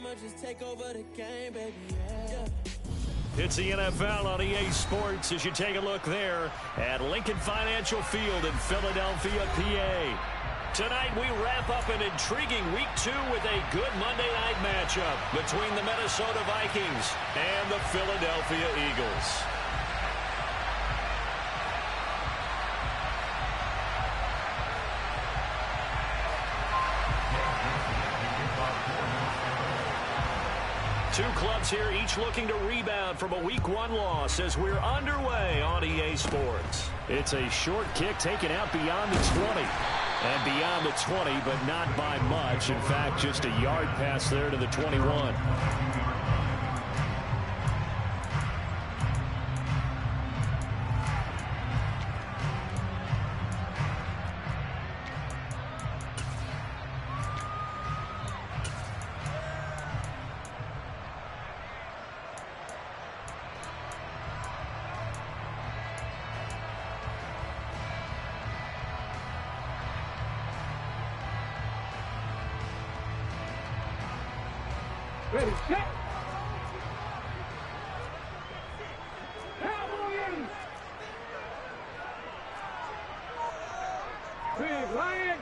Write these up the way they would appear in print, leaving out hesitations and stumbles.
I'ma just take over the game, baby, yeah. It's the NFL on EA Sports as you take a look there at Lincoln Financial Field in Philadelphia, PA. Tonight we wrap up an intriguing Week 2 with a good Monday night matchup between the Minnesota Vikings and the Philadelphia Eagles. Two clubs here, each looking to rebound from a Week 1 loss as we're underway on EA Sports. It's a short kick taken out beyond the 20. And beyond the 20, but not by much. In fact, just a yard pass there to the 21. Ready, set. Cowboys. Big Lion.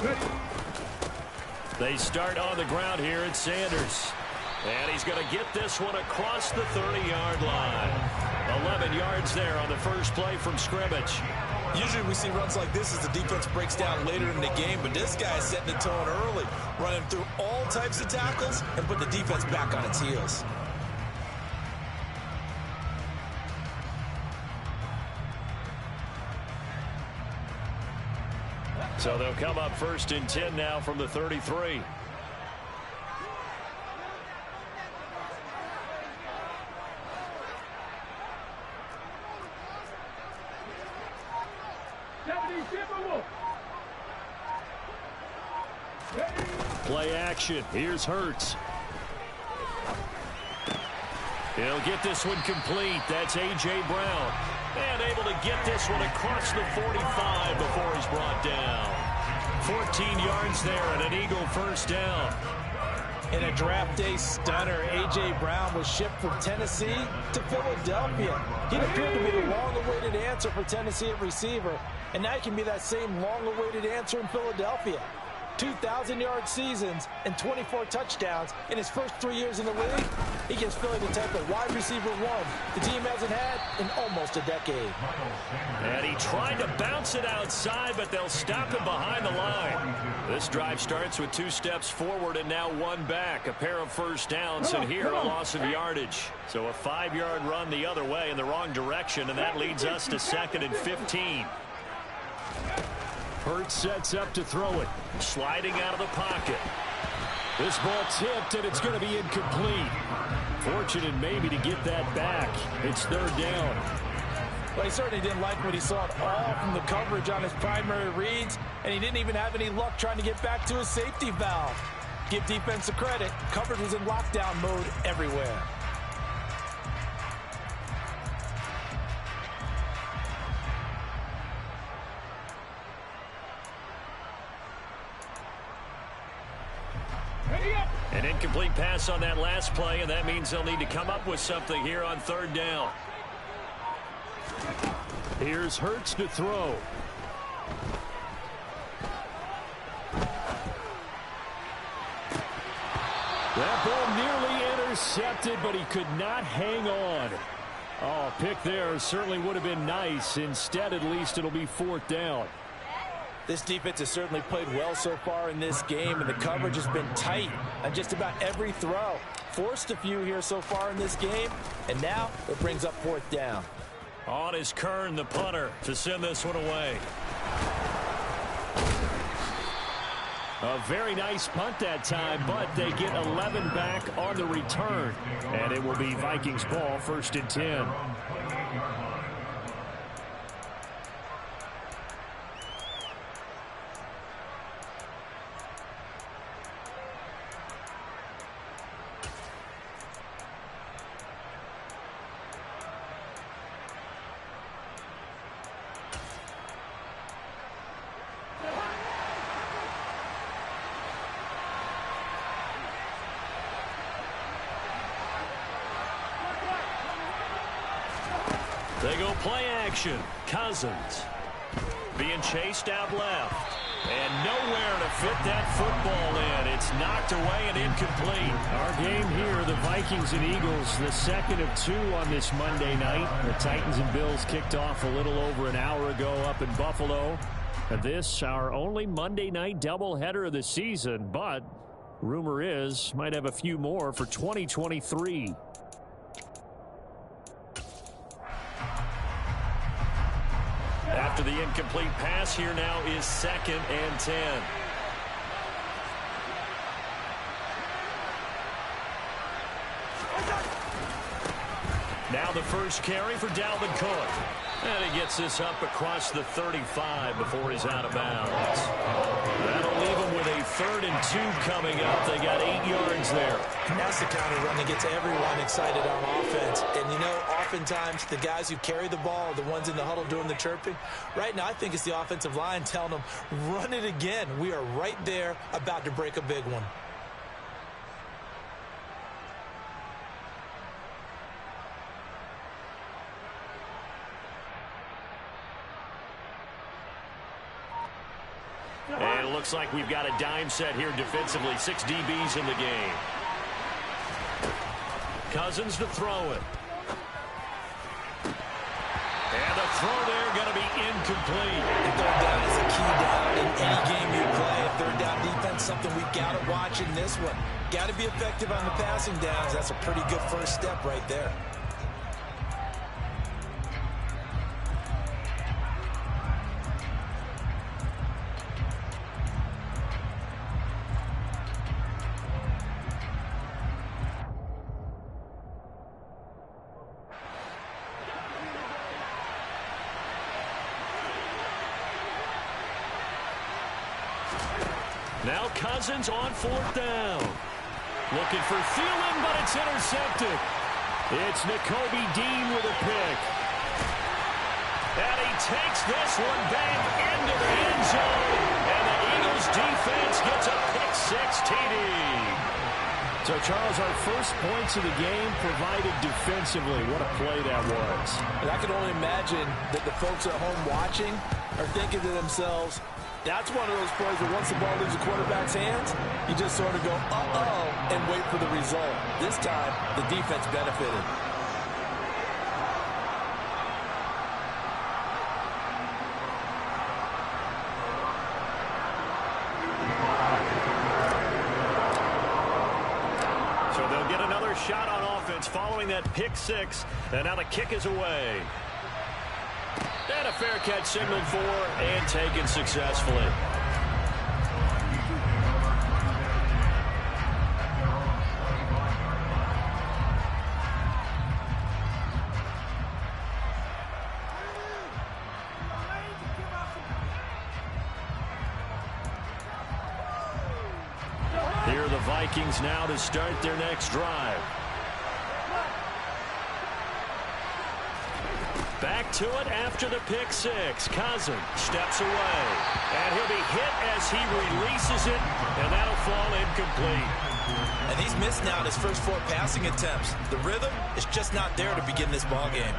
Ready. They start on the ground here at Sanders. And he's going to get this one across the 30-yard line. 11 yards there on the first play from scrimmage. Usually we see runs like this as the defense breaks down later in the game, but this guy is setting the tone early, running through all types of tackles and putting the defense back on its heels. So they'll come up 1st and 10 now from the 33. Play action. Here's Hurts. He'll get this one complete. That's A.J. Brown. And able to get this one across the 45 before he's brought down. 14 yards there and an Eagle first down. In a draft day stunner, A.J. Brown was shipped from Tennessee to Philadelphia. He appeared to be the long-awaited answer for Tennessee at receiver, and now he can be that same long-awaited answer in Philadelphia. 2,000-yard seasons and 24 touchdowns in his first 3 years in the league. He gives Philly the type of wide receiver one the team hasn't had in almost a decade. And he tried to bounce it outside, but they'll stop him behind the line. This drive starts with 2 steps forward and now 1 back. A pair of first downs, and here a loss of yardage. So a 5-yard run the other way in the wrong direction, and that leads us to 2nd and 15. Hurts sets up to throw it. Sliding out of the pocket. This ball tipped, and it's going to be incomplete. Fortunate maybe to get that back. It's 3rd down. Well, he certainly didn't like what he saw at all from the coverage on his primary reads, and he didn't even have any luck trying to get back to his safety valve. Give defense a credit. Coverage was in lockdown mode everywhere. An incomplete pass on that last play, and that means they'll need to come up with something here on 3rd down. Here's Hurts to throw. That ball nearly intercepted, but he could not hang on. Oh, pick there certainly would have been nice. Instead, at least it'll be 4th down. This defense has certainly played well so far in this game, and the coverage has been tight on just about every throw. Forced a few here so far in this game, and now it brings up 4th down. On is Kern, the punter, to send this one away. A very nice punt that time, but they get 11 back on the return. And it will be Vikings ball, 1st and 10. Play action. Cousins being chased out left. And nowhere to fit that football in. It's knocked away and incomplete. Our game here, the Vikings and Eagles, the second of 2 on this Monday night. The Titans and Bills kicked off a little over an hour ago up in Buffalo. And this, our only Monday night doubleheader of the season. But rumor is, might have a few more for 2023. After the incomplete pass, here now is 2nd and 10. Now the first carry for Dalvin Cook. And he gets this up across the 35 before he's out of bounds. That'll leave him with a 3rd and 2 coming up. They got 8 yards there. And that's the kind of run that gets everyone excited on offense. And, you know, oftentimes the guys who carry the ball are the ones in the huddle doing the chirping. Right now, I think it's the offensive line telling them, run it again. We are right there about to break a big one. And it looks like we've got a dime set here defensively. 6 DBs in the game. Cousins to throw it. And the throw there going to be incomplete. And third down is a key down in any game you play. Third down defense, something we got to watch in this one. Got to be effective on the passing downs. That's a pretty good first step right there. Now Cousins on 4th down. Looking for Thielen, but it's intercepted. It's Nakobe Dean with a pick. And he takes this one back into the end zone. And the Eagles defense gets a pick-6 TD. So, Charles, our first points of the game provided defensively. What a play that was. And I can only imagine that the folks at home watching are thinking to themselves, that's one of those plays where once the ball leaves the quarterback's hands, you just sort of go, uh-oh, and wait for the result. This time, the defense benefited. So they'll get another shot on offense following that pick-6, and now the kick is away. And a fair catch signaled for and taken successfully. Here are the Vikings now to start their next drive. Back to it after the pick-6. Cousins steps away. And he'll be hit as he releases it. And that'll fall incomplete. And he's missed now his first 4 passing attempts. The rhythm is just not there to begin this ball game.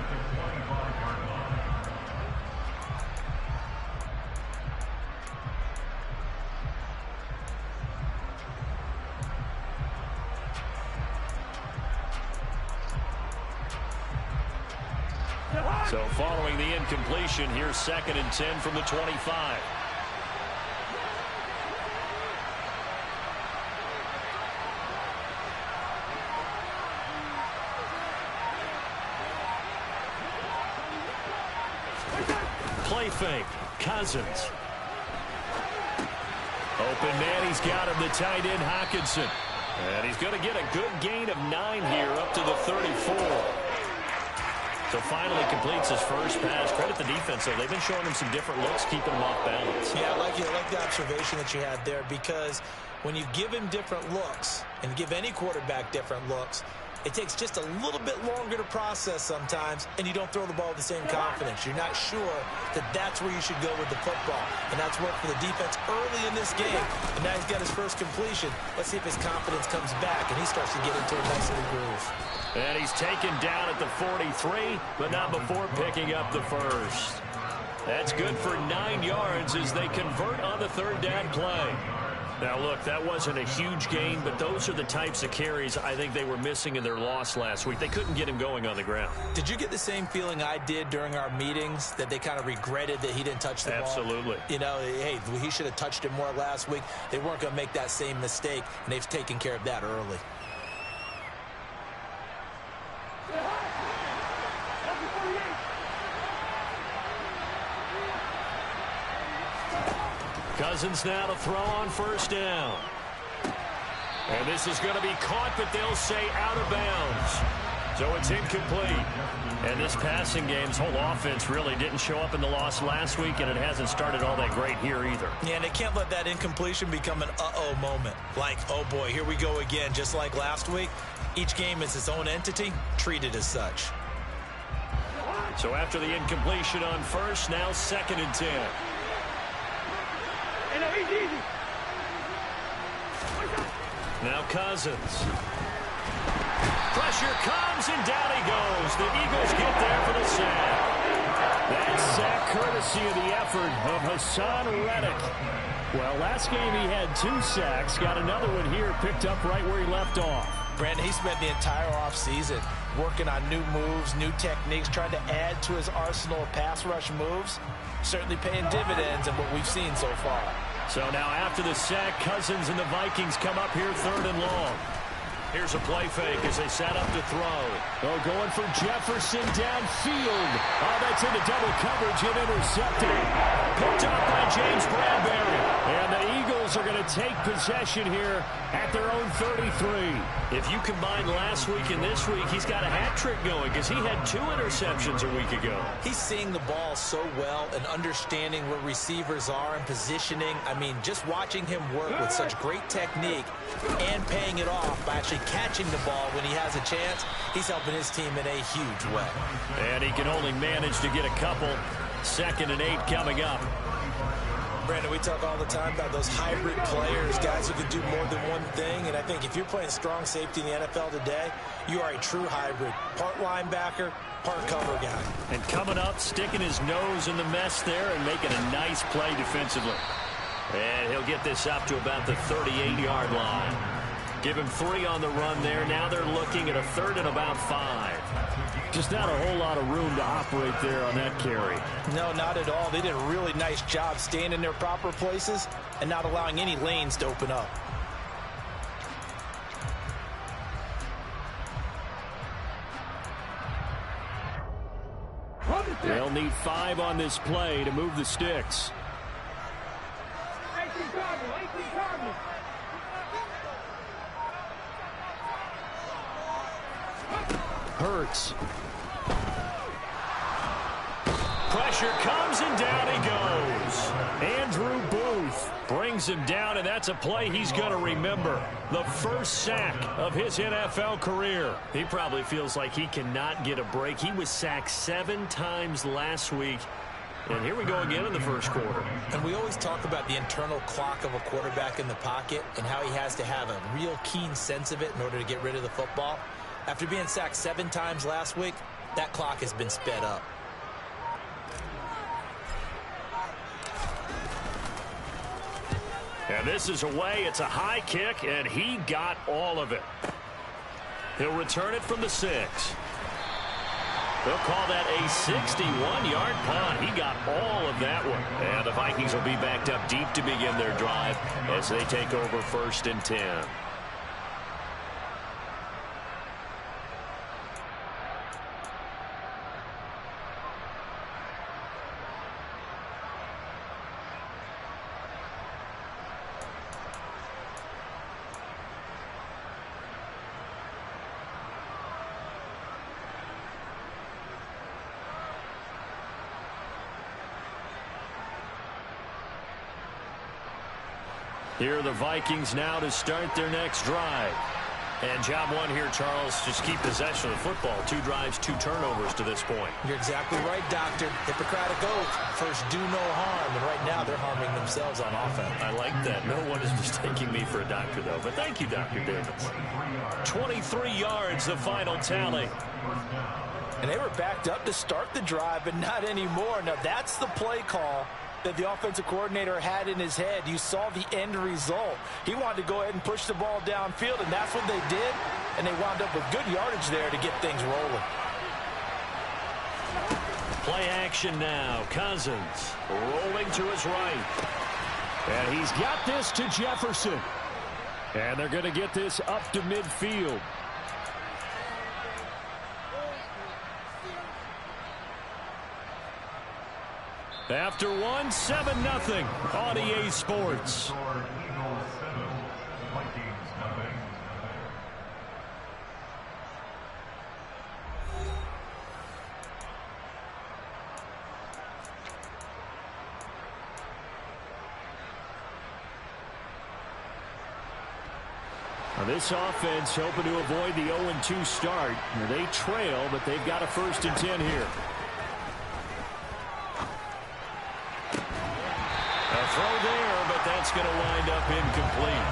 So following the incompletion, here's 2nd and 10 from the 25. Play fake. Cousins. Open man, he's got him, the tight end Hockenson. And he's going to get a good gain of 9 here up to the 34. So finally completes his first pass. Credit the defense, though. They've been showing him some different looks, keeping him off balance. Yeah, I like the observation that you had there, because when you give him different looks and give any quarterback different looks, it takes just a little bit longer to process sometimes, and you don't throw the ball with the same confidence. You're not sure that that's where you should go with the football, and that's worked for the defense early in this game. And now he's got his first completion. Let's see if his confidence comes back, and he starts to get into a nice little groove. And he's taken down at the 43, but not before picking up the first. That's good for 9 yards as they convert on the third down play. Now, look, that wasn't a huge gain, but those are the types of carries I think they were missing in their loss last week. They couldn't get him going on the ground. Did you get the same feeling I did during our meetings, that they kind of regretted that he didn't touch the ball? Absolutely. You know, hey, he should have touched it more last week. They weren't going to make that same mistake, and they've taken care of that early. Cousins now to throw on first down. And this is going to be caught, but they'll say out of bounds. So it's incomplete. And this passing game's whole offense really didn't show up in the loss last week, and it hasn't started all that great here either. Yeah, and they can't let that incompletion become an uh-oh moment. Like, oh boy, here we go again, just like last week. Each game is its own entity, treated as such. So after the incompletion on first, now 2nd and 10. Now Cousins. Pressure comes, and down he goes. The Eagles get there for the sack. That sack courtesy of the effort of Hassan Reddick. Well, last game he had 2 sacks. Got another one here, picked up right where he left off. Brandon, he spent the entire offseason working on new moves, new techniques, trying to add to his arsenal of pass rush moves. Certainly paying dividends in what we've seen so far. So now after the sack, Cousins and the Vikings come up here 3rd and long. Here's a play fake as they set up to throw. Oh, going for Jefferson downfield. Oh, that's into double coverage and intercepted. Picked up by James Bradbury. And the Eagles are going to take possession here at their own 33. If you combine last week and this week, he's got a hat trick going because he had 2 interceptions a week ago. He's seeing the ball so well and understanding where receivers are and positioning. I mean, just watching him work with such great technique and paying it off by actually catching the ball when he has a chance, he's helping his team in a huge way. And he can only manage to get a couple. 2nd and 8 coming up. Brandon, we talk all the time about those hybrid players, guys who can do more than one thing. And I think if you're playing strong safety in the NFL today, you are a true hybrid. Part linebacker, part cover guy. And coming up, sticking his nose in the mess there and making a nice play defensively. And he'll get this up to about the 38-yard line. Give him 3 on the run there. Now they're looking at a 3rd and about 5. Just not a whole lot of room to operate there on that carry. No, not at all. They did a really nice job staying in their proper places and not allowing any lanes to open up. They'll need 5 on this play to move the sticks. Hurts. Pressure comes, and down he goes. Andrew Booth brings him down, and that's a play he's going to remember. The first sack of his NFL career. He probably feels like he cannot get a break. He was sacked 7 times last week. And here we go again in the first quarter. And we always talk about the internal clock of a quarterback in the pocket and how he has to have a real keen sense of it in order to get rid of the football. After being sacked 7 times last week, that clock has been sped up. And this is away. It's a high kick, and he got all of it. He'll return it from the 6. They'll call that a 61-yard punt. He got all of that one. And the Vikings will be backed up deep to begin their drive as they take over 1st and 10. Here are the Vikings now to start their next drive. And job one here, Charles, just keep possession of the football. 2 drives, 2 turnovers to this point. You're exactly right, Doctor. Hippocratic oath. First, do no harm. And right now, they're harming themselves on offense. I like that. No one is mistaking me for a doctor, though. But thank you, Dr. Davis. 23 yards, the final tally. And they were backed up to start the drive, but not anymore. Now, that's the play call that the offensive coordinator had in his head. You saw the end result. He wanted to go ahead and push the ball downfield, and that's what they did. And they wound up with good yardage there to get things rolling. Play action now. Cousins rolling to his right. And he's got this to Jefferson. And they're going to get this up to midfield. After 1, 7-0 on EA Sports. Now this offense hoping to avoid the 0-2 start. Now they trail, but they've got a 1st and 10 here. A throw there, but that's going to wind up incomplete.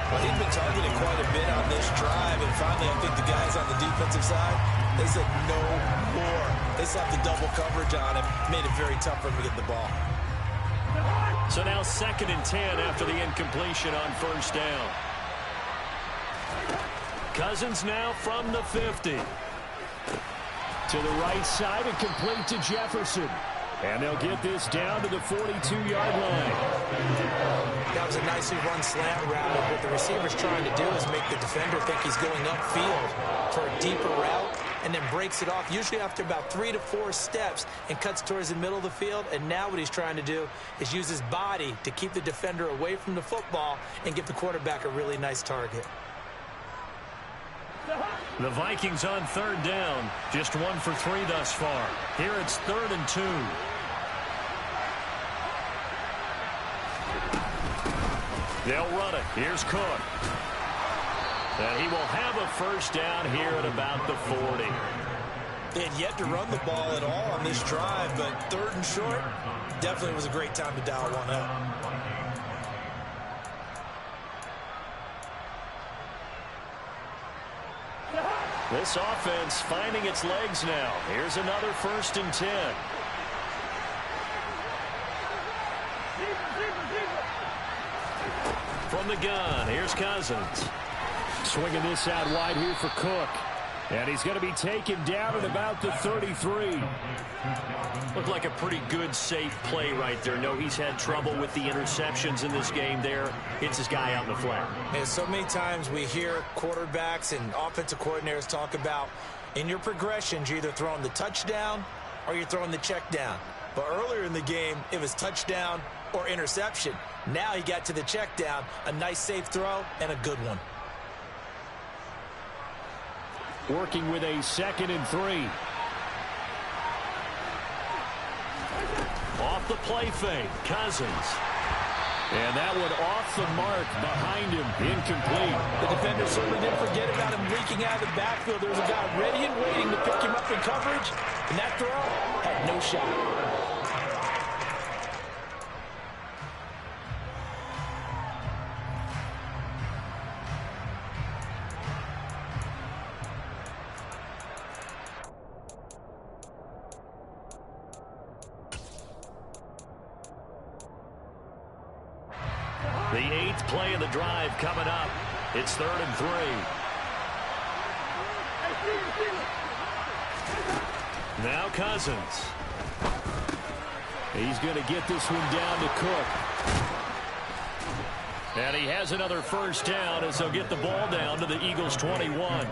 Well, he's been targeted quite a bit on this drive, and finally I think the guys on the defensive side, they said no more. They slapped the double coverage on him, made it very tough for him to get the ball. So now 2nd and 10 after the incompletion on 1st down. Cousins now from the 50. To the right side and complete to Jefferson. And they'll get this down to the 42-yard line. That was a nicely run slant route. But what the receiver's trying to do is make the defender think he's going upfield for a deeper route and then breaks it off, usually after about 3 to 4 steps, and cuts towards the middle of the field. And now what he's trying to do is use his body to keep the defender away from the football and give the quarterback a really nice target. The Vikings on 3rd down. Just 1 for 3 thus far. Here it's 3rd and 2. They'll run it. Here's Cook. And he will have a 1st down here at about the 40. They had yet to run the ball at all on this drive, but 3rd and short, definitely was a great time to dial one up. This offense finding its legs now. Here's another 1st and 10. From the gun, here's Cousins. Swinging this out wide here for Cook. And he's going to be taken down at about the 33. Looked like a pretty good, safe play right there. No, he's had trouble with the interceptions in this game there. Hits his guy out in the flat. And so many times we hear quarterbacks and offensive coordinators talk about in your progressions, you're either throwing the touchdown or you're throwing the check down. But earlier in the game, it was touchdown or interception. Now he got to the check down, a nice safe throw, and a good one. Working with a 2nd and 3. Off the play fake, Cousins. And that one off the mark behind him, incomplete. The defender certainly didn't forget about him leaking out of the backfield. There was a guy ready and waiting to pick him up in coverage, and that throw had no shot. The 8th play of the drive coming up. It's 3rd and 3. Now Cousins. He's going to get this one down to Cook. And he has another 1st down as they'll get the ball down to the Eagles' 21.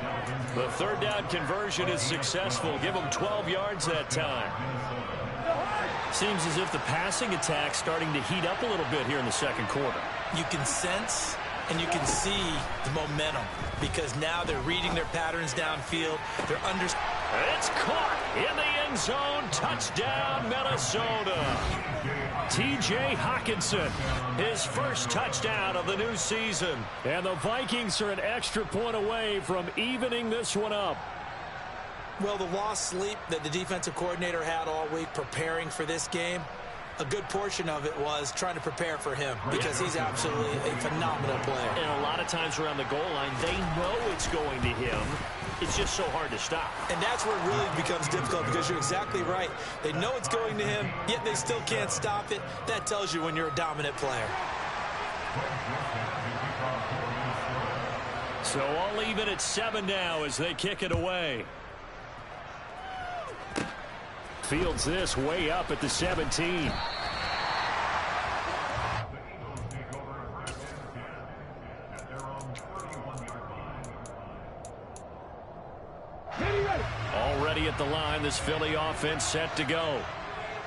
The 3rd down conversion is successful. Give them 12 yards that time. Seems as if the passing attack's starting to heat up a little bit here in the 2nd quarter. You can sense and you can see the momentum because now they're reading their patterns downfield. They're It's caught in the end zone. Touchdown, Minnesota. T.J. Hockenson, his first touchdown of the new season. And the Vikings are an extra point away from evening this one up. Well, the lost sleep that the defensive coordinator had all week preparing for this game, a good portion of it was trying to prepare for him because he's absolutely a phenomenal player. And a lot of times around the goal line, they know it's going to him. It's just so hard to stop. And that's where it really becomes difficult because you're exactly right. They know it's going to him, yet they still can't stop it. That tells you when you're a dominant player. So all even at 7 now as they kick it away. Fields this way up at the 17. Already at the line, this Philly offense set to go.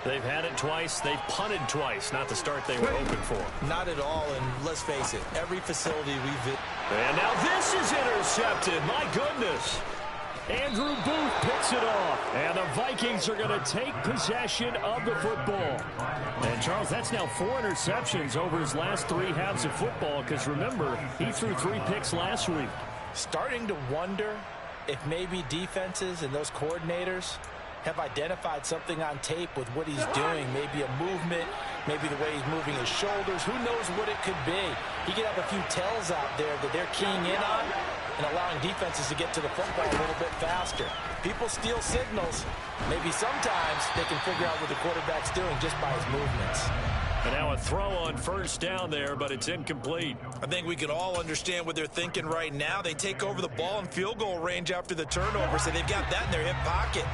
They've had it twice. They've punted twice. Not the start they were hoping for. Not at all, and let's face it, every facility we've visited. And now this is intercepted. My goodness. Andrew Booth picks it off. And the Vikings are going to take possession of the football. And, Charles, that's now 4 interceptions over his last 3 halves of football because, remember, he threw 3 picks last week. Starting to wonder if maybe defenses and those coordinators have identified something on tape with what he's doing. Maybe a movement, maybe the way he's moving his shoulders. Who knows what it could be? He could have a few tells out there that they're keying in on and allowing defenses to get to the football a little bit faster. People steal signals. Maybe sometimes they can figure out what the quarterback's doing just by his movements. And now a throw on first down there, but it's incomplete. I think we can all understand what they're thinking right now. They take over the ball in field goal range after the turnover, so they've got that in their hip pocket.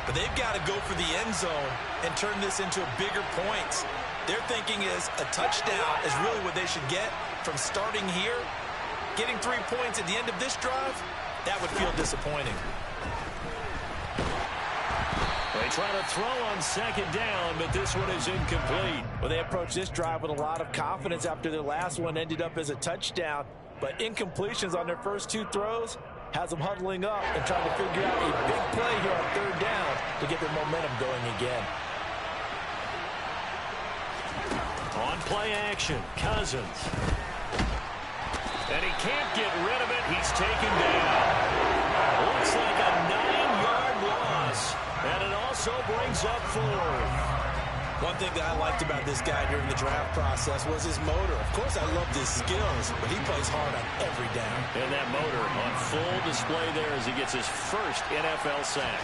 But they've got to go for the end zone and turn this into bigger points. Their thinking is a touchdown is really what they should get from starting here. Getting 3 points at the end of this drive, that would feel disappointing. They try to throw on second down, but this one is incomplete. Well, they approached this drive with a lot of confidence after their last one ended up as a touchdown. But incompletions on their first 2 throws has them huddling up and trying to figure out a big play here on third down to get their momentum going again. On play action, Cousins. And he can't get rid of it. He's taken down. Looks like a 9-yard loss. And it also brings up 4th. One thing that I liked about this guy during the draft process was his motor. Of course, I loved his skills, but he plays hard on every down. And that motor on full display there as he gets his first NFL sack.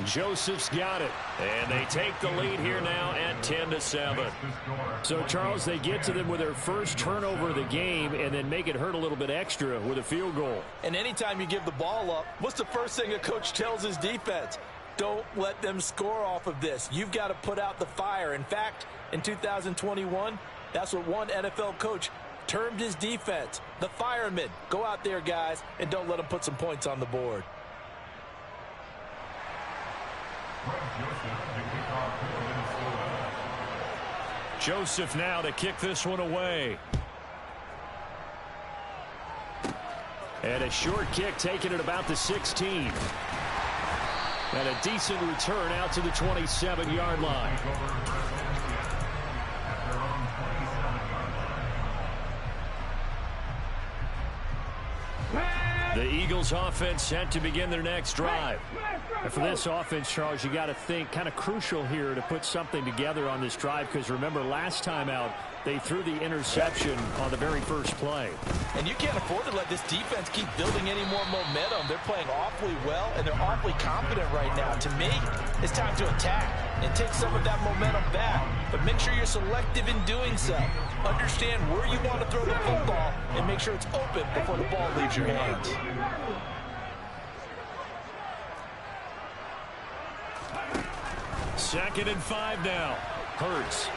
Joseph's got it. And they take the lead here now at 10-7. So, Charles, they get to them with their first turnover of the game and then make it hurt a little bit extra with a field goal. And anytime you give the ball up, what's the first thing a coach tells his defense? Don't let them score off of this. You've got to put out the fire. In fact, in 2021, that's what one NFL coach termed his defense. The firemen. Go out there, guys, and don't let them put some points on the board. Joseph now to kick this one away. And a short kick taken at about the 16. And a decent return out to the 27-yard line. The Eagles offense set to begin their next drive. And for this offense, Charles, you got to think kind of crucial here to put something together on this drive because remember last time out they threw the interception on the very first play. And you can't afford to let this defense keep building any more momentum. They're playing awfully well and they're awfully confident right now. To me, it's time to attack and take some of that momentum back. But make sure you're selective in doing so. Understand where you want to throw the football and make sure it's open before the ball leaves your hands. Second and 5 now. Hurts.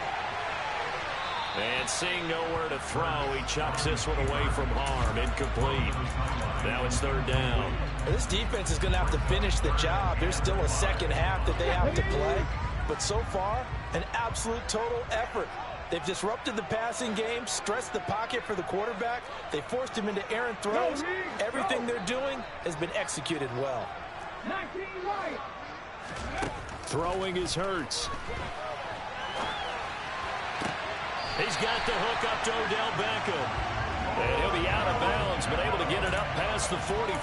And seeing nowhere to throw, he chucks this one away from harm. Incomplete. Now it's third down. This defense is going to have to finish the job. There's still a second half that they have to play. But so far, an absolute total effort. They've disrupted the passing game, stressed the pocket for the quarterback. They forced him into errant throws. Everything they're doing has been executed well. Throwing is Hurts. He's got the hook up to Odell Beckham. And he'll be out of bounds, but able to get it up past the 45.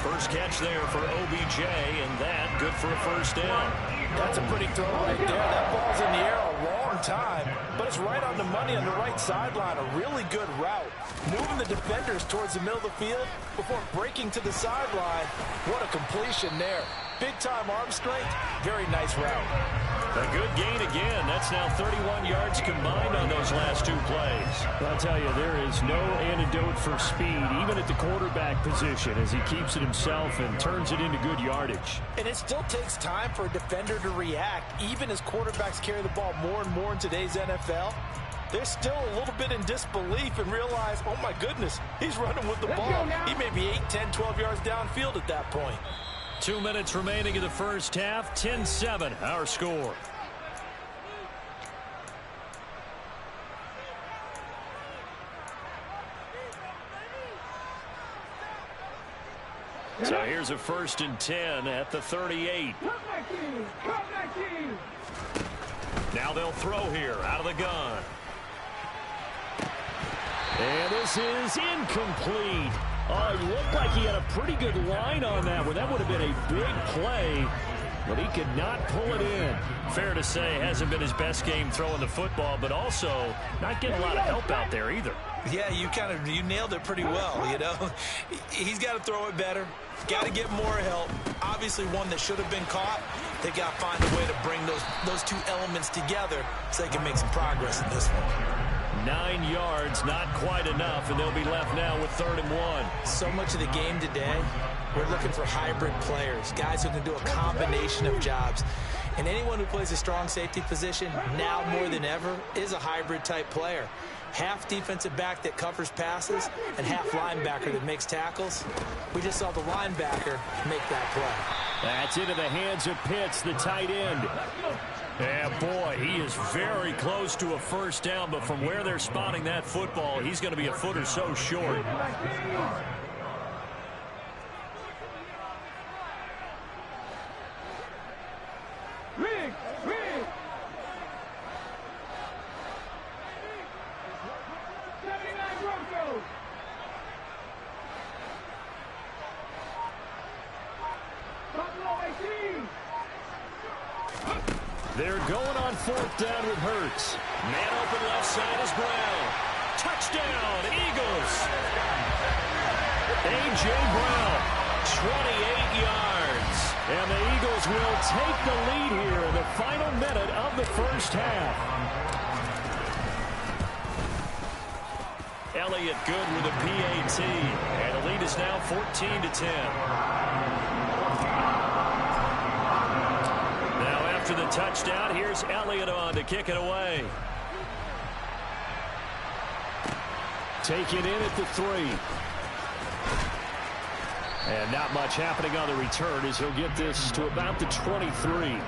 First catch there for OBJ, and that good for a first down. That's a pretty throw right there. That ball's in the air a long time, but it's right on the money on the right sideline. A really good route. Moving the defenders towards the middle of the field before breaking to the sideline. What a completion there. Big-time arm strength. Very nice route. A good gain again. That's now 31 yards combined on those last two plays. I'll tell you, there is no antidote for speed, even at the quarterback position, as he keeps it himself and turns it into good yardage. And it still takes time for a defender to react, even as quarterbacks carry the ball more and more in today's NFL. They're still a little bit in disbelief and realize, oh my goodness, he's running with the ball. He may be 8, 10, 12 yards downfield at that point. 2 minutes remaining in the first half. 10-7, our score. So here's a 1st and 10 at the 38. Now they'll throw here out of the gun. And this is incomplete. Oh, it looked like he had a pretty good line on that one. That would have been a big play, but he could not pull it in. Fair to say, hasn't been his best game throwing the football, but also not getting a lot of help out there either. Yeah, you nailed it pretty well, you know. He's got to throw it better. Got to get more help. Obviously one that should have been caught. They got to find a way to bring those two elements together so they can make some progress in this one. 9 yards, not quite enough, and they'll be left now with 3rd and 1. So much of the game today, we're looking for hybrid players, guys who can do a combination of jobs. And anyone who plays a strong safety position, now more than ever, is a hybrid type player. Half defensive back that covers passes and half linebacker that makes tackles. We just saw the linebacker make that play. That's into the hands of Pitts, the tight end. Yeah, boy, he is very close to a first down, but from where they're spotting that football, he's going to be a foot or so short. They're going on 4th down with Hurts. Man open left side is Brown. Touchdown, Eagles. A.J. Brown, 28 yards. And the Eagles will take the lead here in the final minute of the first half. Elliott good with a PAT. And the lead is now 14-10. After the touchdown, here's Elliott on to kick it away. Take it in at the 3. And not much happening on the return as he'll get this to about the 23.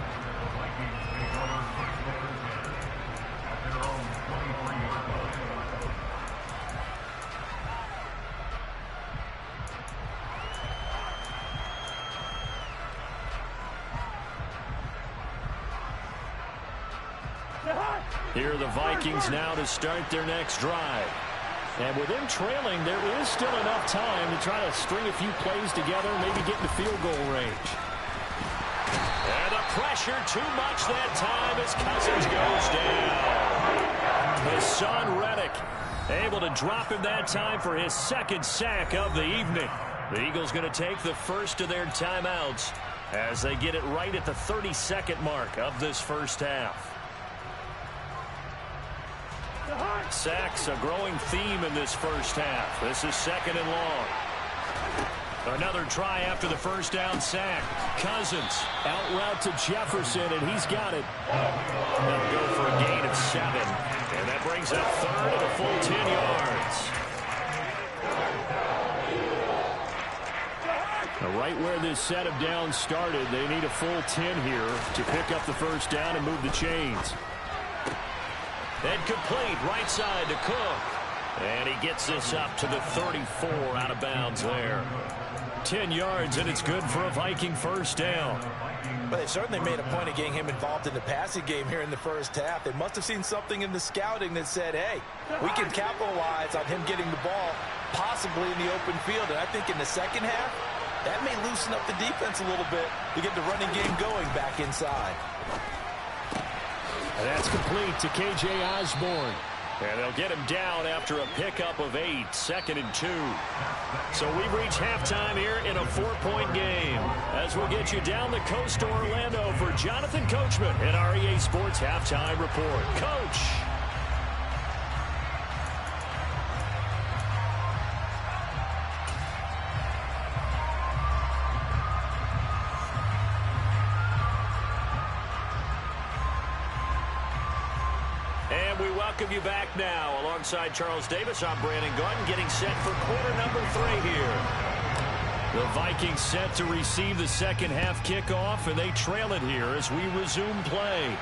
Here are the Vikings now to start their next drive. And with them trailing, there is still enough time to try to string a few plays together, maybe get in the field goal range. And the pressure too much that time as Cousins goes down. Hassan Reddick able to drop him that time for his 2nd sack of the evening. The Eagles going to take the first of their timeouts as they get it right at the 32nd mark of this first half. Sacks a growing theme in this first half. This is 2nd and long. Another try after the first down sack. Cousins out route to Jefferson, and he's got it. They'll go for a gain of 7. And that brings up 3rd and a full 10 yards. Now, right where this set of downs started, they need a full 10 here to pick up the first down and move the chains. And complete right side to Cook. And he gets this up to the 34 out of bounds there. 10 yards, and it's good for a Viking first down. But they certainly made a point of getting him involved in the passing game here in the first half. They must have seen something in the scouting that said, hey, we can capitalize on him getting the ball possibly in the open field. And I think in the second half, that may loosen up the defense a little bit to get the running game going back inside. And that's complete to K.J. Osborne. And they'll get him down after a pickup of 8, 2nd and 2. So we've reached halftime here in a 4-point game. As we'll get you down the coast to Orlando for Jonathan Coachman at our EA Sports Halftime Report. Coach. And we welcome you back now. Alongside Charles Davis, I'm Brandon Garden, getting set for quarter number 3 here. The Vikings set to receive the second half kickoff, and they trail it here as we resume play.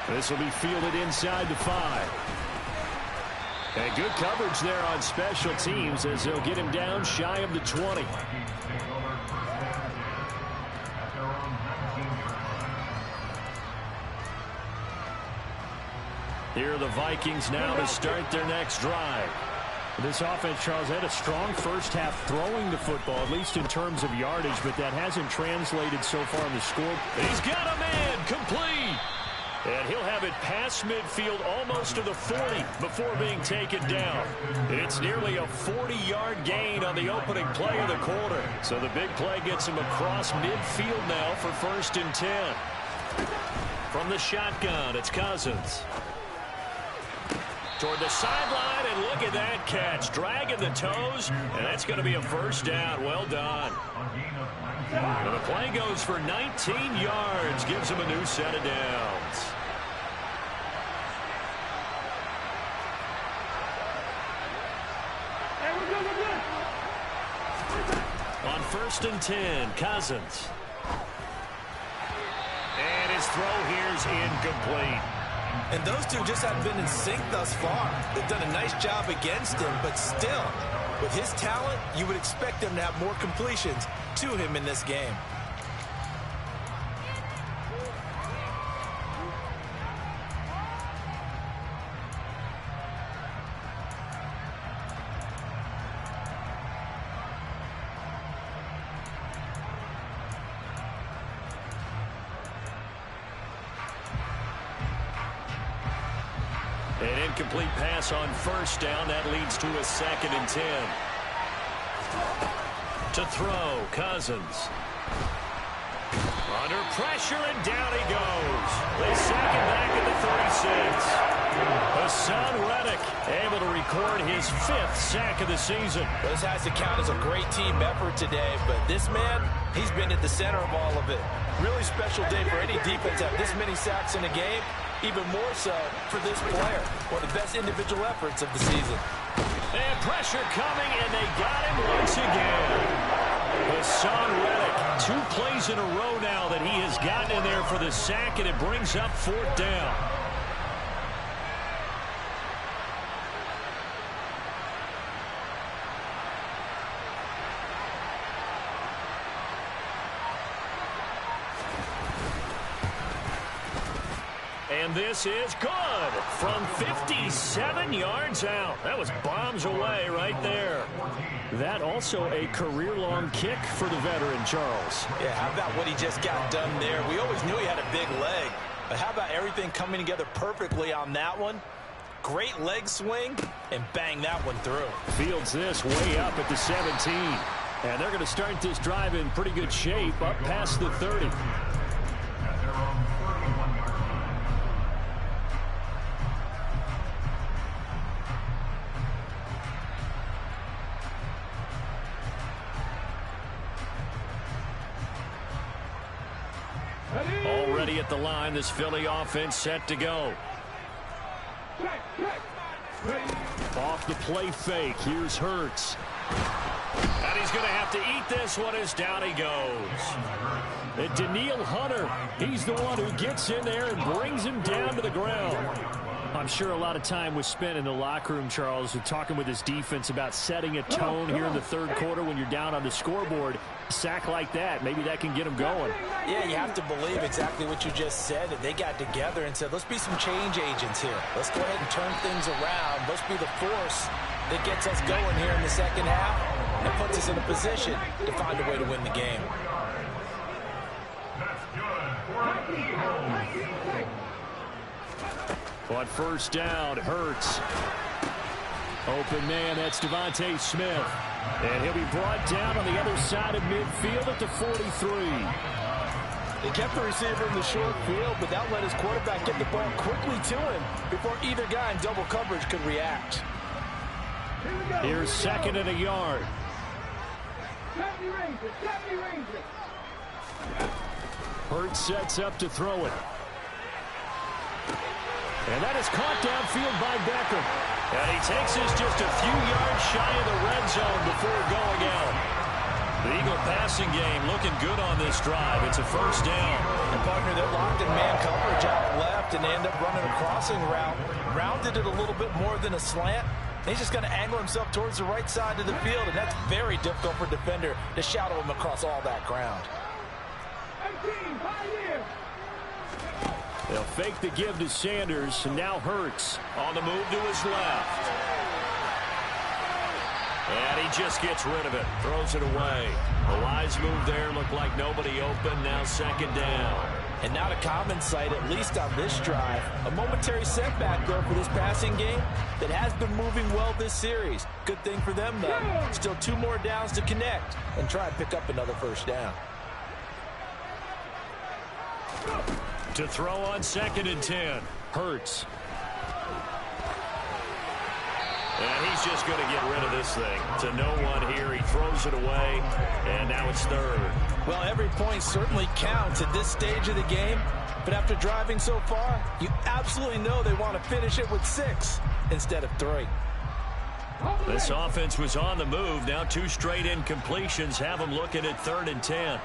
This will be fielded inside the 5. And good coverage there on special teams as they'll get him down shy of the 20. Here are the Vikings now to start their next drive. This offense, Charles, had a strong first half throwing the football, at least in terms of yardage, but that hasn't translated so far in the score. He's got a man complete. And he'll have it past midfield almost to the 40 before being taken down. It's nearly a 40-yard gain on the opening play of the quarter. So the big play gets him across midfield now for 1st and 10. From the shotgun, it's Cousins. Toward the sideline, and look at that catch. Dragging the toes, and that's going to be a first down. Well done. And the play goes for 19 yards. Gives him a new set of downs. On 1st and 10, Cousins. And his throw here's incomplete. And those two just haven't been in sync thus far. They've done a nice job against him, but still, with his talent, you would expect them to have more completions to him in this game. An incomplete pass on 1st down. That leads to a 2nd and 10. To throw, Cousins. Under pressure, and down he goes. They sack him back at the 36. Hassan Reddick able to record his 5th sack of the season. Well, this has to count as a great team effort today, but this man, he's been at the center of all of it. Really special day for any defense to have this many sacks in a game. Even more so for this player. One of the best individual efforts of the season. And pressure coming, and they got him once again. Hassan Reddick, 2 plays in a row now that he has gotten in there for the sack, and it brings up 4th down. And this is good from 57 yards out. That was bombs away right there. That also a career-long kick for the veteran, Charles. Yeah, how about what he just got done there? We always knew he had a big leg. But how about everything coming together perfectly on that one? Great leg swing, and bang that one through. Fields this way up at the 17. And they're going to start this drive in pretty good shape up past the 30. Already at the line, this Philly offense set to go. Off the play fake, here's Hurts. And he's going to have to eat this one as down he goes. And Daniil Hunter, he's the one who gets in there and brings him down to the ground. I'm sure a lot of time was spent in the locker room, Charles, talking with his defense about setting a tone here in the third quarter when you're down on the scoreboard. A sack like that, maybe that can get them going. Yeah, you have to believe exactly what you just said. That they got together and said, let's be some change agents here. Let's go ahead and turn things around. Let's be the force that gets us going here in the second half and puts us in a position to find a way to win the game. On first down, Hurts. Open man, that's Devontae Smith. And he'll be brought down on the other side of midfield at the 43. They kept the receiver in the short field, but that let his quarterback get the ball quickly to him before either guy in double coverage could react. Here's second and a yard. Hurts sets up to throw it. And that is caught downfield by Beckham. And he takes us just a few yards shy of the red zone before going out. The Eagle passing game looking good on this drive. It's a first down. The partner that locked in man coverage out left and they end up running a crossing route. Rounded it a little bit more than a slant. He's just going to angle himself towards the right side of the field, and that's very difficult for a defender to shadow him across all that ground. They'll fake the give to Sanders, and now Hurts On the move to his left. And he just gets rid of it. Throws it away. A wise move there. Looked like nobody open. Now second down. And not a common sight, at least on this drive. A momentary setback, though, for this passing game that has been moving well this series. Good thing for them, though. Still 2 more downs to connect and try and pick up another first down. to throw on second and 10. Hurts. And he's just going to get rid of this thing. To no one here. He throws it away. And now it's third. Well, every point certainly counts at this stage of the game. But after driving so far, you absolutely know they want to finish it with 6 instead of 3. This offense was on the move. Now 2 straight incompletions have them looking at 3rd and 10.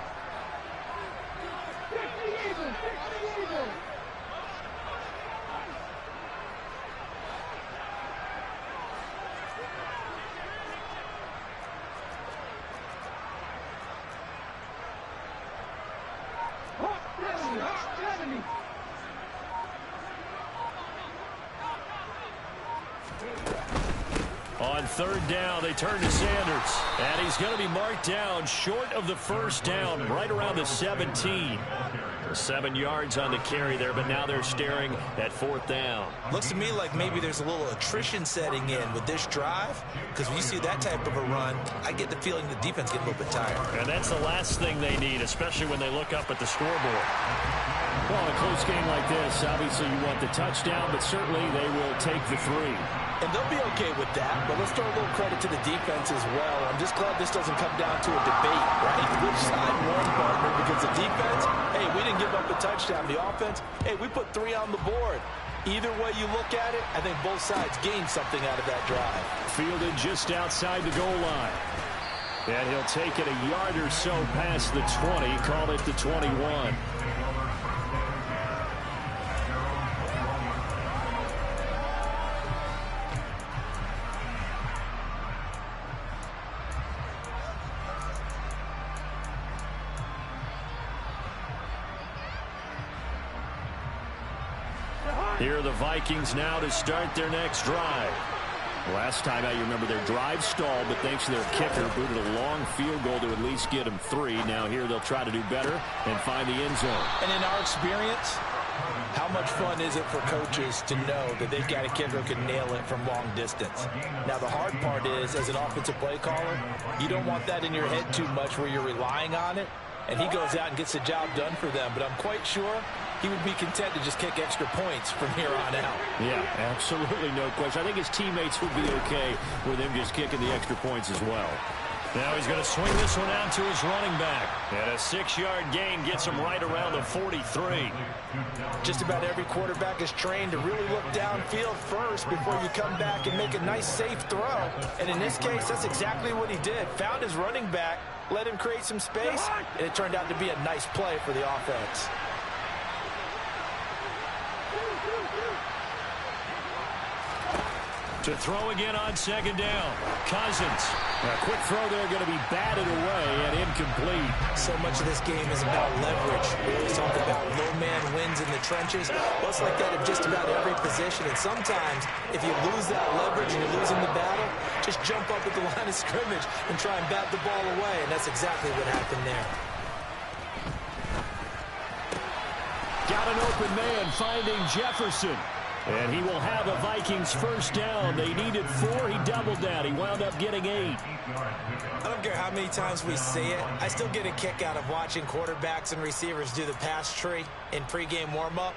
On 3rd down, they turn to Sanders. And he's going to be marked down short of the first down, right around the 17. 7 yards on the carry there, but now they're staring at 4th down. Looks to me like maybe there's a little attrition setting in with this drive, because when you see that type of a run, I get the feeling the defense gets a little bit tired. And that's the last thing they need, especially when they look up at the scoreboard. Well, in a close game like this, obviously you want the touchdown, but certainly they will take the 3. And they'll be okay with that, but let's throw a little credit to the defense as well. I'm just glad this doesn't come down to a debate, right? Which side won, partner? Because the defense, hey, we didn't give up a touchdown. The offense, hey, we put 3 on the board. Either way you look at it, I think both sides gained something out of that drive. Fielded just outside the goal line. And he'll take it a yard or so past the 20, call it the 21. Here are the Vikings now to start their next drive. Last time out, you remember their drive stalled, but thanks to their kicker, booted a long field goal to at least get them 3. Now here they'll try to do better and find the end zone. And in our experience, how much fun is it for coaches to know that they've got a kicker who can nail it from long distance? Now, the hard part is, as an offensive play caller, you don't want that in your head too much where you're relying on it, and he goes out and gets the job done for them. But I'm quite sure he would be content to just kick extra points from here on out. Yeah, absolutely no question. I think his teammates would be okay with him just kicking the extra points as well. Now he's going to swing this one out to his running back. And a 6-yard gain gets him right around the 43. Just about every quarterback is trained to really look downfield first before you come back and make a nice, safe throw. And in this case, that's exactly what he did. Found his running back, let him create some space, and it turned out to be a nice play for the offense. To throw again on second down. Cousins. A quick throw there going to be batted away and incomplete. So much of this game is about leverage. We always talk about low man wins in the trenches. Well, it's like that in just about every position. And sometimes, if you lose that leverage and you're losing the battle, just jump up at the line of scrimmage and try and bat the ball away. And that's exactly what happened there. Got an open man finding Jefferson. And he will have a Vikings first down. They needed 4. He doubled that. He wound up getting 8. I don't care how many times we see it. I still get a kick out of watching quarterbacks and receivers do the pass tree in pregame warm-up.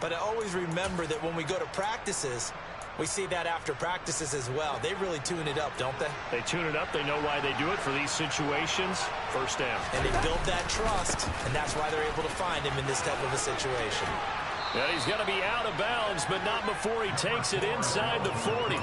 But I always remember that when we go to practices, we see that after practices as well. They really tune it up, don't they? They tune it up. They know why they do it for these situations. First down. And they build that trust, and that's why they're able to find him in this type of a situation. And he's going to be out of bounds, but not before he takes it inside the 40.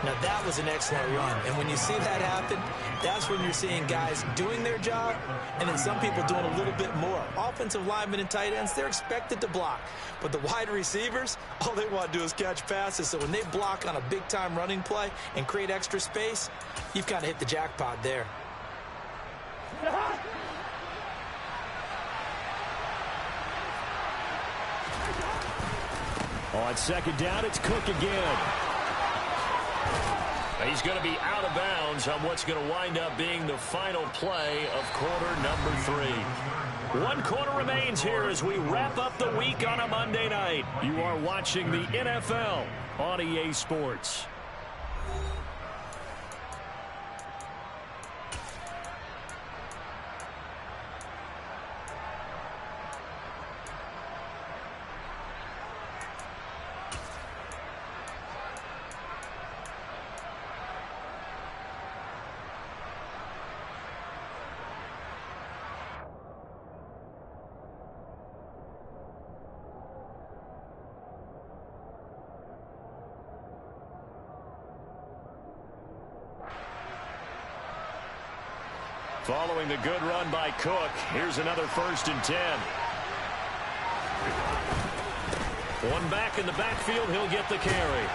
Now, that was an excellent run. And when you see that happen, that's when you're seeing guys doing their job and then some people doing a little bit more. Offensive linemen and tight ends, they're expected to block. But the wide receivers, all they want to do is catch passes. So when they block on a big-time running play and create extra space, you've kind of hit the jackpot there. On second down, it's Cook again. He's going to be out of bounds on what's going to wind up being the final play of quarter number 3. 1 quarter remains here as we wrap up the week on a Monday night. You are watching the NFL on EA Sports. Following the good run by Cook, here's another 1st and 10. One back in the backfield, he'll get the carry.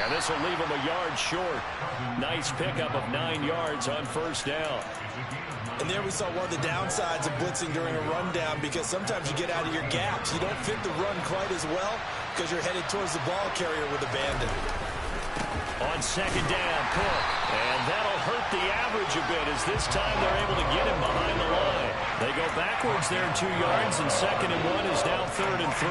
And this will leave him a yard short. Nice pickup of 9 yards on 1st down. And there we saw one of the downsides of blitzing during a rundown, because sometimes you get out of your gaps. You don't fit the run quite as well because you're headed towards the ball carrier with abandon. On second down, Cook. And that'll hurt the average a bit as this time they're able to get him behind the line. They go backwards there 2 yards, and 2nd and 1 is now 3rd and 3.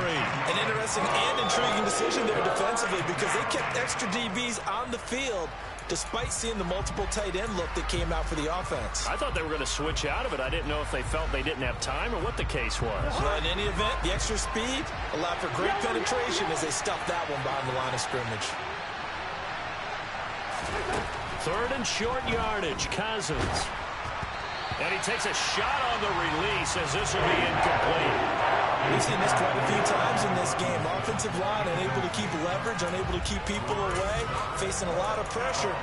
An interesting and intriguing decision there defensively, because they kept extra DBs on the field despite seeing the multiple tight end look that came out for the offense. I thought they were going to switch out of it. I didn't know if they felt they didn't have time or what the case was. Well, in any event, the extra speed allowed for great penetration as they stuffed that one behind the line of scrimmage. 3rd and short yardage, Cousins. And he takes a shot on the release as this will be incomplete. We've seen this quite a few times in this game. Offensive line unable to keep leverage, unable to keep people away, facing a lot of pressure.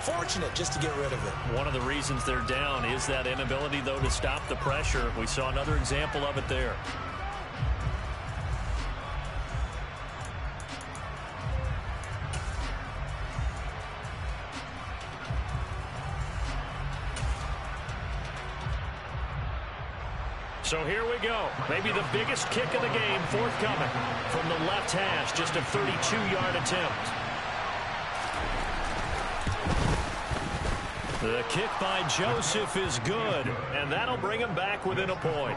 Fortunate just to get rid of it. One of the reasons they're down is that inability, though, to stop the pressure. We saw another example of it there. So here we go. Maybe the biggest kick of the game forthcoming from the left hash. Just a 32-yard attempt. The kick by Joseph is good, and that'll bring him back within a point.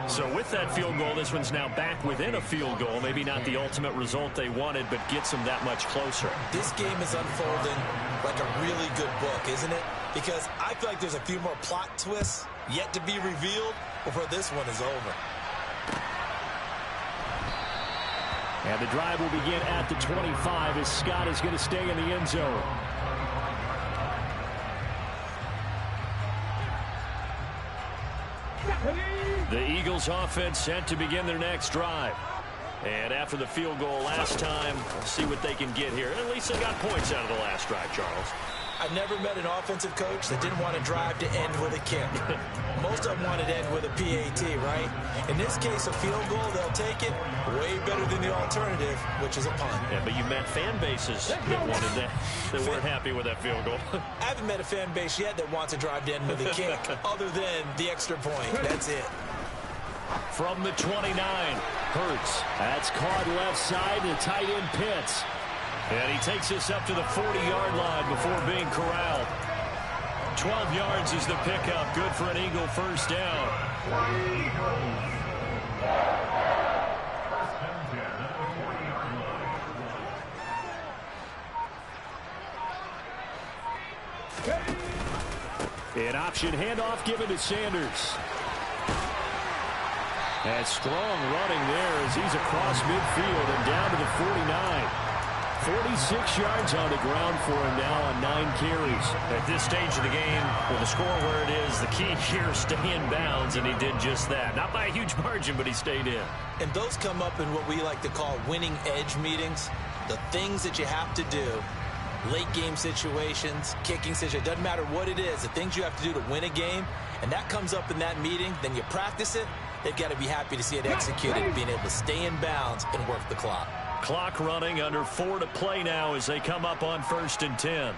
So with that field goal, this one's now back within a field goal. Maybe not the ultimate result they wanted, but gets them that much closer. This game is unfolding like a really good book, isn't it? Because I feel like there's a few more plot twists yet to be revealed before this one is over. And the drive will begin at the 25 as Scott is going to stay in the end zone. The Eagles offense set to begin their next drive. And after the field goal last time, we'll see what they can get here. At least they got points out of the last drive, Charles. I've never met an offensive coach that didn't want to drive to end with a kick. Most of them wanted to end with a PAT, right? In this case, a field goal, they'll take it way better than the alternative, which is a punt. Yeah, but you met fan bases that wanted that, that weren't happy with that field goal. I haven't met a fan base yet that wants to drive to end with a kick, other than the extra point. That's it. From the 29, Hurts. That's caught left side, the tight end Pitts. And he takes us up to the 40-yard line before being corralled. 12 yards is the pickup. Good for an Eagle first down. An option handoff given to Sanders. And strong running there as he's across midfield and down to the 49. 46 yards on the ground for him now on 9 carries. At this stage of the game, with the score where it is, the key here is stay in bounds, and he did just that. Not by a huge margin, but he stayed in. And those come up in what we like to call winning edge meetings. The things that you have to do, late game situations, kicking situations, doesn't matter what it is, the things you have to do to win a game, and that comes up in that meeting, then you practice it, they've got to be happy to see it executed, being able to stay in bounds and work the clock. Clock running, under 4 to play now as they come up on 1st and 10.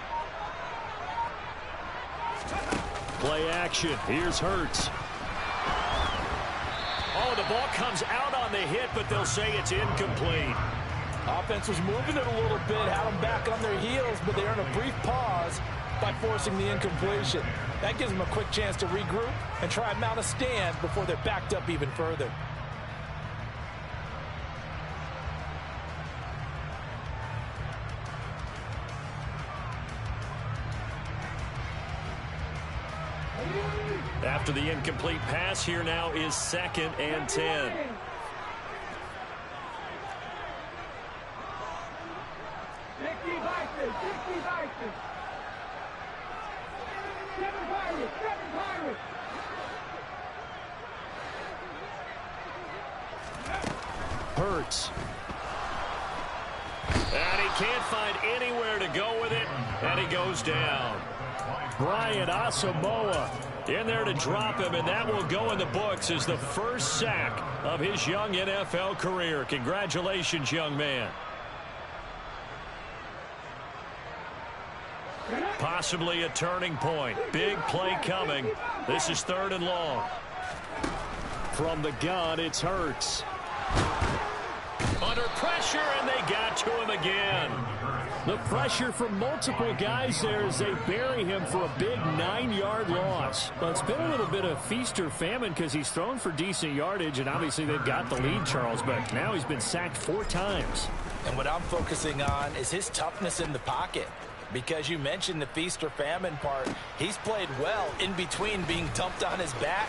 Play action. Here's Hurts. Oh, the ball comes out on the hit, but they'll say it's incomplete. Offense was moving it a little bit, had them back on their heels, but they're in a brief pause by forcing the incompletion. That gives them a quick chance to regroup and try and mount a stand before they're backed up even further. After the incomplete pass, here now is 2nd and 10. Hurts. And he can't find anywhere to go with it, and he goes down. Brian Asamoah in there to drop him, and that will go in the books as the first sack of his young NFL career. Congratulations, young man. Possibly a turning point. Big play coming. This is 3rd and long. From the gun, it's Hurts. Under pressure, and they got to him again. The pressure from multiple guys there as they bury him for a big 9-yard loss. Well, it's been a little bit of feast or famine because he's thrown for decent yardage, and obviously they've got the lead, Charles, but now he's been sacked 4 times. And what I'm focusing on is his toughness in the pocket. Because you mentioned the feast or famine part, he's played well in between being dumped on his back.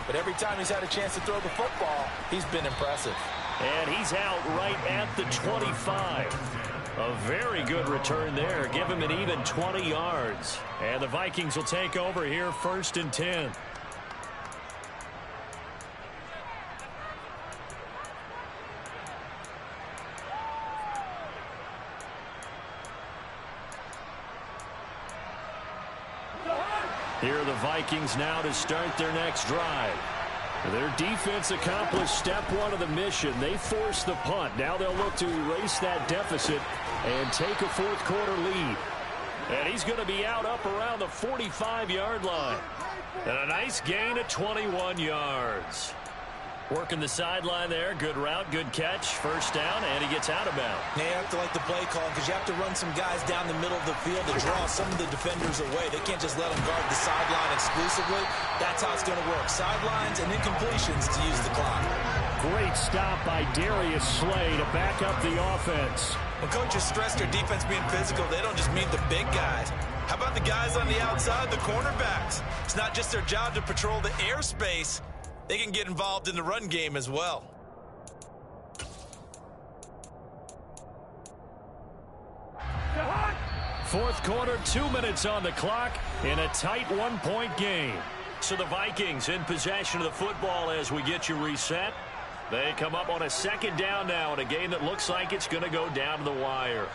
But every time he's had a chance to throw the football, he's been impressive. And he's out right at the 25. A very good return there. Give him an even 20 yards. And the Vikings will take over here 1st and 10. Here are the Vikings now to start their next drive. Their defense accomplished step 1 of the mission. They forced the punt. Now they'll look to erase that deficit and take a 4th quarter lead. And he's going to be out up around the 45-yard line. And a nice gain of 21 yards. Working the sideline there. Good route, good catch. First down, and he gets out of bounds. Now you have to like the play call because you have to run some guys down the middle of the field to draw some of the defenders away. They can't just let them guard the sideline exclusively. That's how it's going to work. Sidelines and incompletions to use the clock. Great stop by Darius Slay to back up the offense. When coaches stress their defense being physical, they don't just mean the big guys. How about the guys on the outside, the cornerbacks? It's not just their job to patrol the airspace. They can get involved in the run game as well. Fourth quarter, 2 minutes on the clock in a tight 1-point game. So the Vikings in possession of the football as we get you reset. They come up on a 2nd down now in a game that looks like it's going to go down to the wire.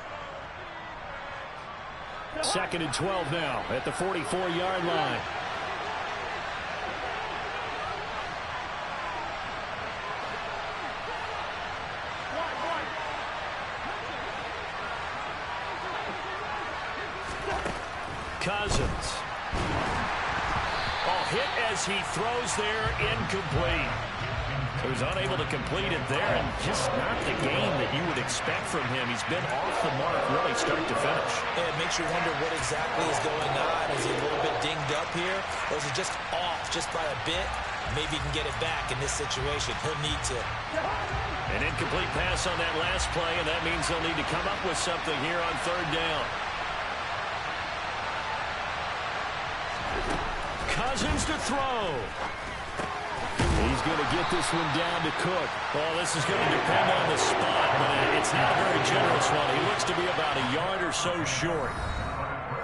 2nd and 12 now at the 44-yard line. Cousins. Oh, hit as he throws there, incomplete. He was unable to complete it there, and just not the game that you would expect from him. He's been off the mark really start to finish. Yeah, it makes you wonder what exactly is going on. Is he a little bit dinged up here, or is he just off just by a bit? Maybe he can get it back in this situation. He'll need to. An incomplete pass on that last play, and that means they'll need to come up with something here on 3rd down. Cousins to throw. He's going to get this one down to Cook. Well, this is going to depend on the spot, but it's not a very generous one. He looks to be about a yard or so short.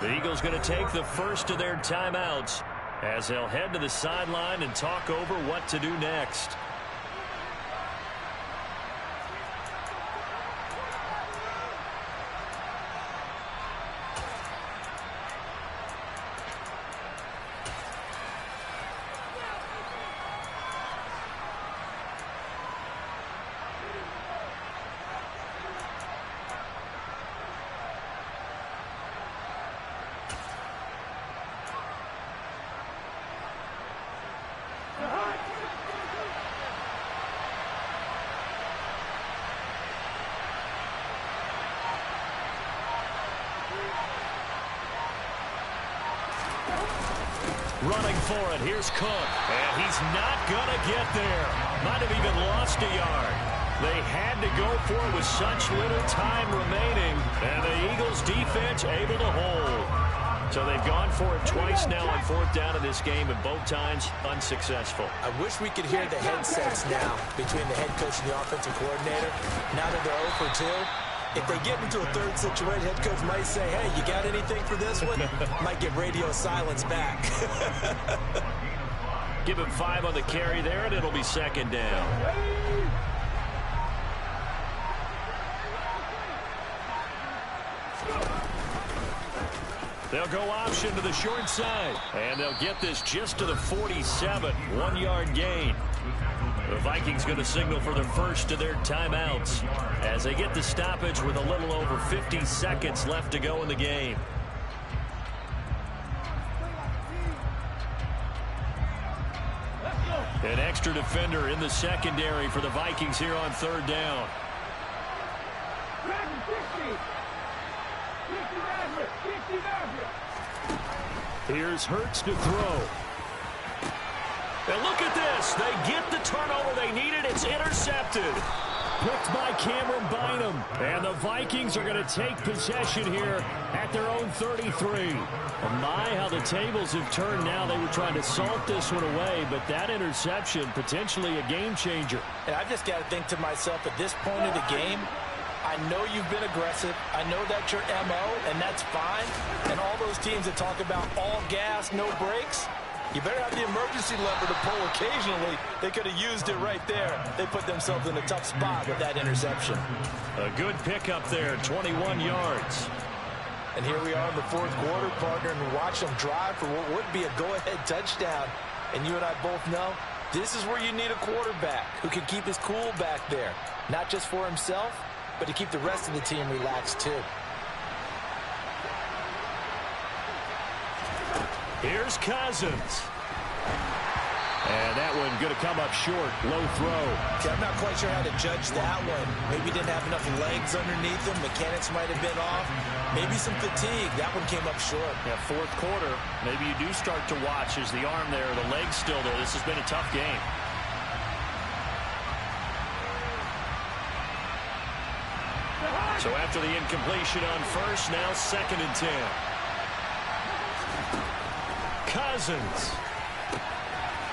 The Eagles going to take the first of their timeouts as they'll head to the sideline and talk over what to do next. Running for it, here's Cook, and he's not going to get there. Might have even lost a yard. They had to go for it with such little time remaining, and the Eagles defense able to hold. So they've gone for it twice now on 4th down in this game, and both times unsuccessful. I wish we could hear the headsets now between the head coach and the offensive coordinator. Now that they're 0 for 2, if they get into a 3rd situation, head coach might say, hey, you got anything for this one? Might get radio silence back. Give him 5 on the carry there, and it'll be 2nd down. They'll go option to the short side, and they'll get this just to the 47, 1-yard gain. The Vikings going to signal for the first of their timeouts as they get the stoppage with a little over 50 seconds left to go in the game. An extra defender in the secondary for the Vikings here on 3rd down. Here's Hurts to throw. And look at this. They get the turnover they needed. It's intercepted. Picked by Cameron Bynum. And the Vikings are going to take possession here at their own 33. Oh my, how the tables have turned now. They were trying to salt this one away, but that interception, potentially a game changer. And I just got to think to myself, at this point of the game, I know you've been aggressive. I know that's your MO, and that's fine. And all those teams that talk about all gas, no brakes, you better have the emergency lever to pull occasionally. They could have used it right there. They put themselves in a tough spot with that interception. A good pickup there, 21 yards. And here we are in the 4th quarter, partner, and watch them drive for what would be a go-ahead touchdown. And you and I both know this is where you need a quarterback who can keep his cool back there. Not just for himself, but to keep the rest of the team relaxed too. Here's Cousins. And that one going to come up short. Low throw. See, I'm not quite sure how to judge that one. Maybe didn't have enough legs underneath him. Mechanics might have been off. Maybe some fatigue. That one came up short. Yeah, 4th quarter. Maybe you do start to watch as the arm there, the leg's still there. This has been a tough game. So after the incompletion on first, now 2nd and 10. Cousins.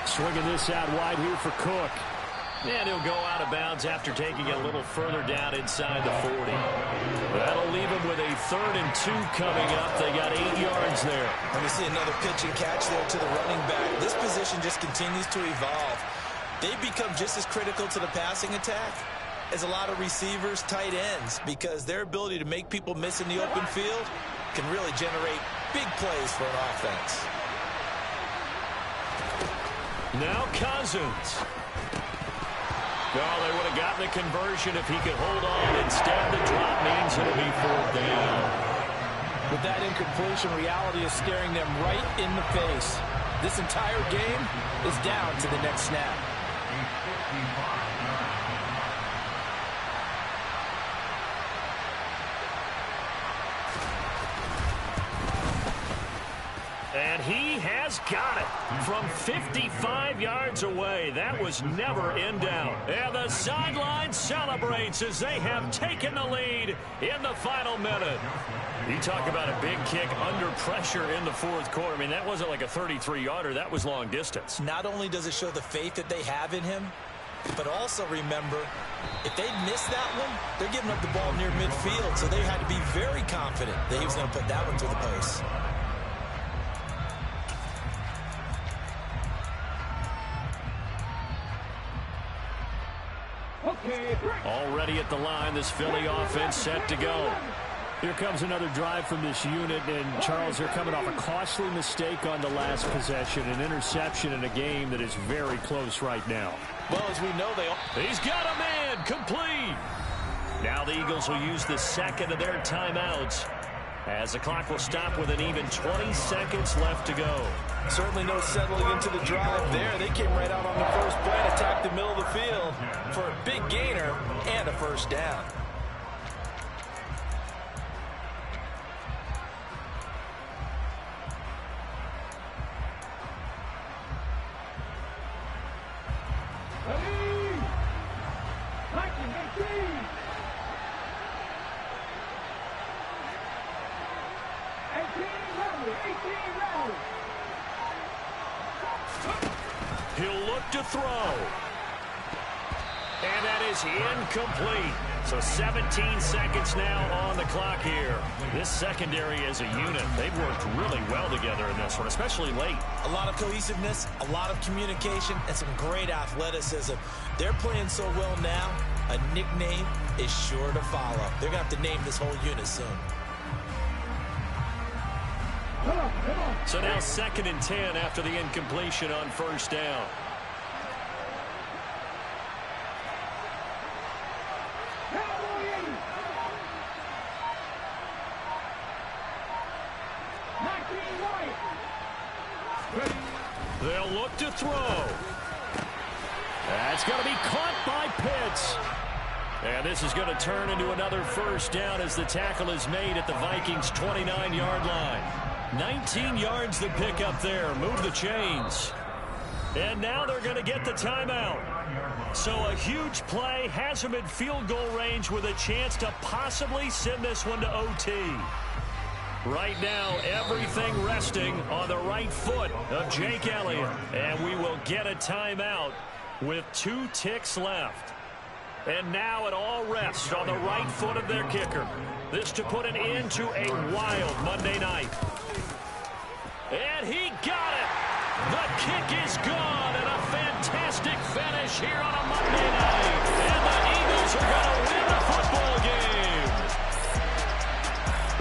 Swinging this out wide here for Cook. And he'll go out of bounds after taking it a little further down inside the 40. That'll leave him with a 3rd and 2 coming up. They got 8 yards there. Let me see another pitch and catch there to the running back. This position just continues to evolve. They become just as critical to the passing attack as a lot of receivers, tight ends, because their ability to make people miss in the open field can really generate big plays for an offense. Now Cousins. Well, they would have gotten the conversion if he could hold on. Instead, the drop means it'll be 4th down. With that incompletion, reality is staring them right in the face. This entire game is down to the next snap. And he has got it from 55 yards away. That was never in doubt. And the sideline celebrates as they have taken the lead in the final minute. You talk about a big kick under pressure in the 4th quarter. I mean, that wasn't like a 33-yarder. That was long distance. Not only does it show the faith that they have in him, but also remember, if they miss that one, they're giving up the ball near midfield. So they had to be very confident that he was going to put that one through the post. Already at the line, this Philly offense set to go. Here comes another drive from this unit, and Charles, they're coming off a costly mistake on the last possession, an interception in a game that is very close right now. Well, as we know, he's got a man complete. Now the Eagles will use the second of their timeouts as the clock will stop with an even 20 seconds left to go. Certainly no settling into the drive there. They came right out on the first play and attacked the middle of the field for a big gainer and a first down. He'll look to throw. And that is incomplete. So 17 seconds now on the clock here. This secondary as a unit, they've worked really well together in this one, especially late. A lot of cohesiveness, a lot of communication, and some great athleticism. They're playing so well now, a nickname is sure to follow. They're going to have to name this whole unit soon. So now 2nd and 10 after the incompletion on first down. They'll look to throw. That's going to be caught by Pitts. And this is going to turn into another first down as the tackle is made at the Vikings' 29-yard line. 19 yards to pick up there. Move the chains. And now they're going to get the timeout. So a huge play has them in field goal range with a chance to possibly send this one to OT. Right now, everything resting on the right foot of Jake Elliott. And we will get a timeout with 2 ticks left. And now it all rests on the right foot of their kicker. This to put an end to a wild Monday night. And he got it. The kick is gone, and a fantastic finish here on a Monday night. And the Eagles are going to win the football game.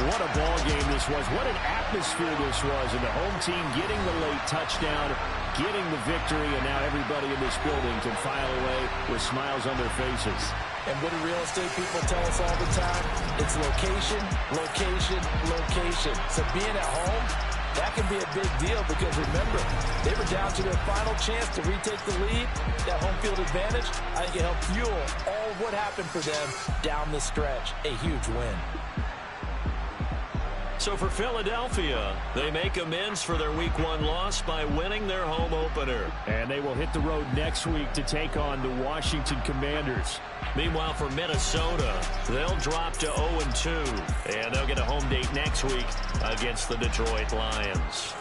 What a ball game this was. What an atmosphere this was. And the home team getting the late touchdown, getting the victory, and now everybody in this building can file away with smiles on their faces. And what do real estate people tell us all the time? It's location, location, location. So being at home, that can be a big deal because, remember, they were down to their final chance to retake the lead. That home field advantage, I think it helped fuel all of what happened for them down the stretch. A huge win. So for Philadelphia, they make amends for their Week 1 loss by winning their home opener. And they will hit the road next week to take on the Washington Commanders. Meanwhile, for Minnesota, they'll drop to 0-2, and they'll get a home date next week against the Detroit Lions.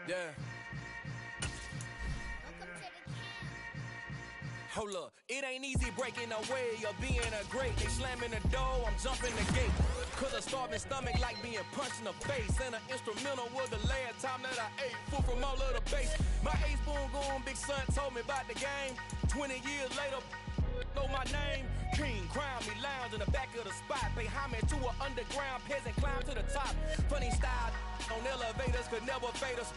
Yeah. Hold up, it ain't easy breaking away or being a great. They slamming the door, I'm jumping the gate. Cause a starving stomach like being punched in the face. And an instrumental was the last time that I ate food from all of the base. My A-spoon goon, big son told me about the game. 20 years later, know my name. King, crown me, lounge in the back of the spot. Pay homage to an underground peasant, climb to the top. Funny style on elevators could never fade us.